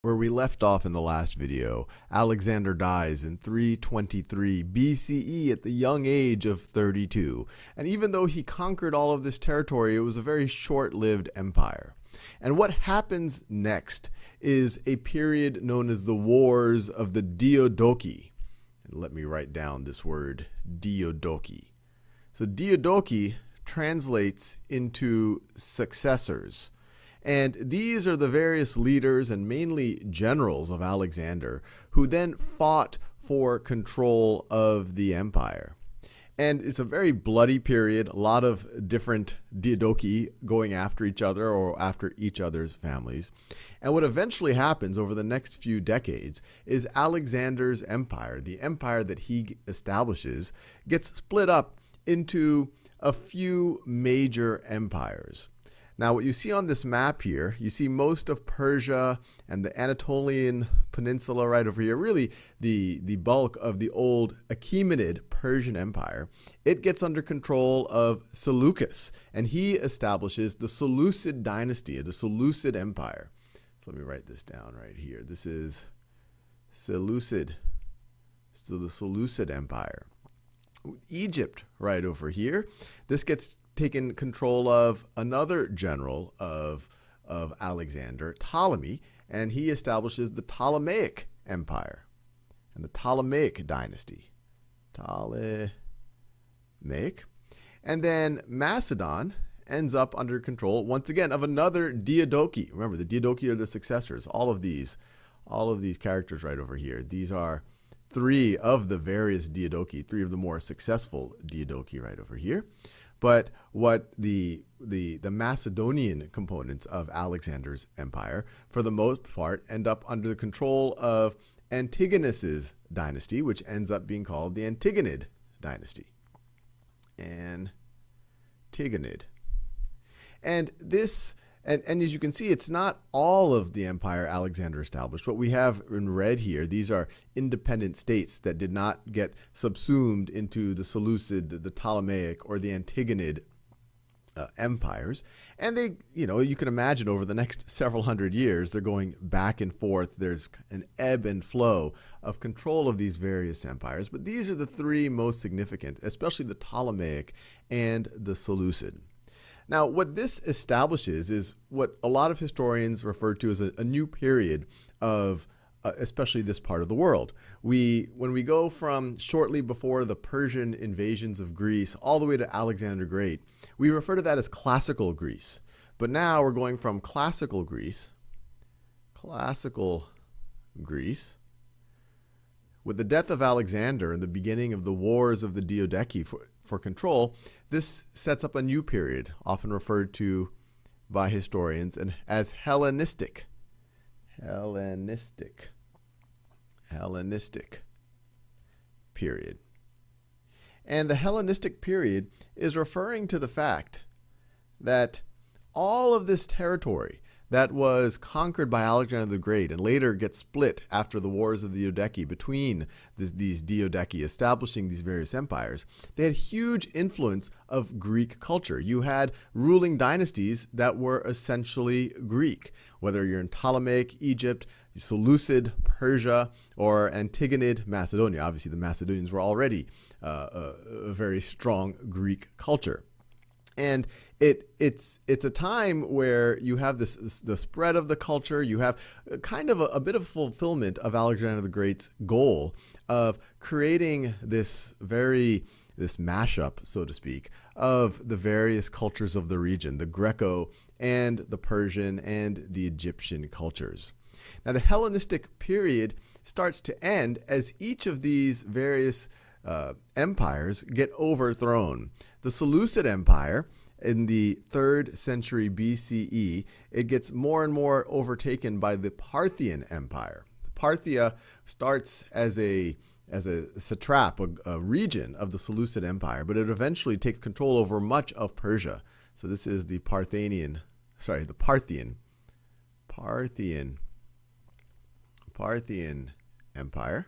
Where we left off in the last video, Alexander dies in 323 BCE at the young age of 32. And even though he conquered all of this territory, it was a very short-lived empire. And what happens next is a period known as the Wars of the Diadochi. And let me write down this word, Diadochi. So Diadochi translates into successors. And these are the various leaders and mainly generals of Alexander who then fought for control of the empire. And it's a very bloody period, a lot of different Diadochi going after each other or after each other's families. And what eventually happens over the next few decades is Alexander's empire, the empire that he establishes, gets split up into a few major empires. Now, what you see on this map here, you see most of Persia and the Anatolian Peninsula right over here, really the bulk of the old Achaemenid Persian Empire. It gets under control of Seleucus, and he establishes the Seleucid dynasty, the Seleucid Empire. So let me write this down right here. This is Seleucid, so the Seleucid Empire. Egypt right over here. This gets taken control of another general of Alexander, Ptolemy, and he establishes the Ptolemaic Empire and the Ptolemaic dynasty. Ptolemaic. And then Macedon ends up under control, once again, of another Diadochi. Remember, the Diadochi are the successors. All of these characters right over here. These are three of the various Diadochi, three of the more successful Diadochi right over here. But what the Macedonian components of Alexander's empire, for the most part, end up under the control of Antigonus's dynasty, which ends up being called the Antigonid dynasty. Antigonid. And this, and as you can see, it's not all of the empire Alexander established. What we have in red here, these are independent states that did not get subsumed into the Seleucid, the Ptolemaic, or the Antigonid empires. And they, you can imagine over the next several hundred years, they're going back and forth. There's an ebb and flow of control of these various empires. But these are the three most significant, especially the Ptolemaic and the Seleucid. Now, what this establishes is what a lot of historians refer to as a new period of especially this part of the world. When we go from shortly before the Persian invasions of Greece all the way to Alexander the Great, we refer to that as classical Greece. But now we're going from classical Greece, with the death of Alexander and the beginning of the Wars of the Diadochi for control, this sets up a new period, often referred to by historians as Hellenistic period. And the Hellenistic period is referring to the fact that all of this territory that was conquered by Alexander the Great and later gets split after the Wars of the Diadochi between these Diadochi establishing these various empires, they had huge influence of Greek culture. You had ruling dynasties that were essentially Greek, whether you're in Ptolemaic Egypt, Seleucid Persia, or Antigonid Macedonia. Obviously, the Macedonians were already a very strong Greek culture. And it's a time where you have the spread of the culture. You have kind of a bit of fulfillment of Alexander the Great's goal of creating this mashup, so to speak, of the various cultures of the region, the Greco and the Persian and the Egyptian cultures. Now, the Hellenistic period starts to end as each of these various empires get overthrown. The Seleucid Empire, in the 3rd century BCE, it gets more and more overtaken by the Parthian Empire. Parthia starts as a satrap, a region of the Seleucid Empire, but it eventually takes control over much of Persia. So this is the Parthian Empire,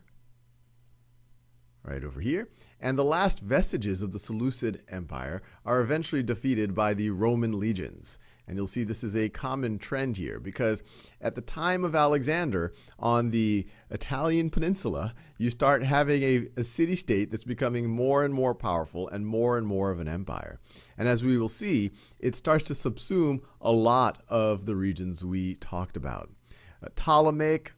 right over here. And the last vestiges of the Seleucid Empire are eventually defeated by the Roman legions. And you'll see this is a common trend here because at the time of Alexander on the Italian peninsula, you start having a city-state that's becoming more and more powerful and more of an empire. And as we will see, it starts to subsume a lot of the regions we talked about. Ptolemaic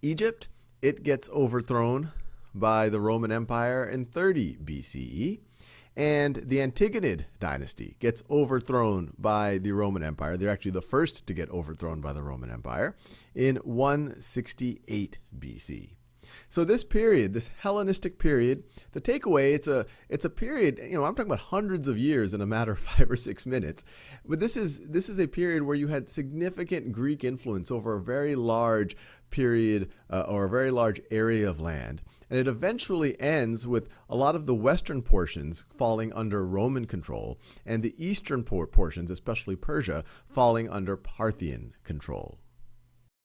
Egypt, it gets overthrown by the Roman Empire in 30 BCE. And the Antigonid dynasty gets overthrown by the Roman Empire. They're actually the first to get overthrown by the Roman Empire in 168 BC. So this period, this Hellenistic period, the takeaway, it's a period, I'm talking about hundreds of years in a matter of 5 or 6 minutes. But this is a period where you had significant Greek influence over a very large period or a very large area of land. And it eventually ends with a lot of the western portions falling under Roman control and the eastern portions, especially Persia, falling under Parthian control.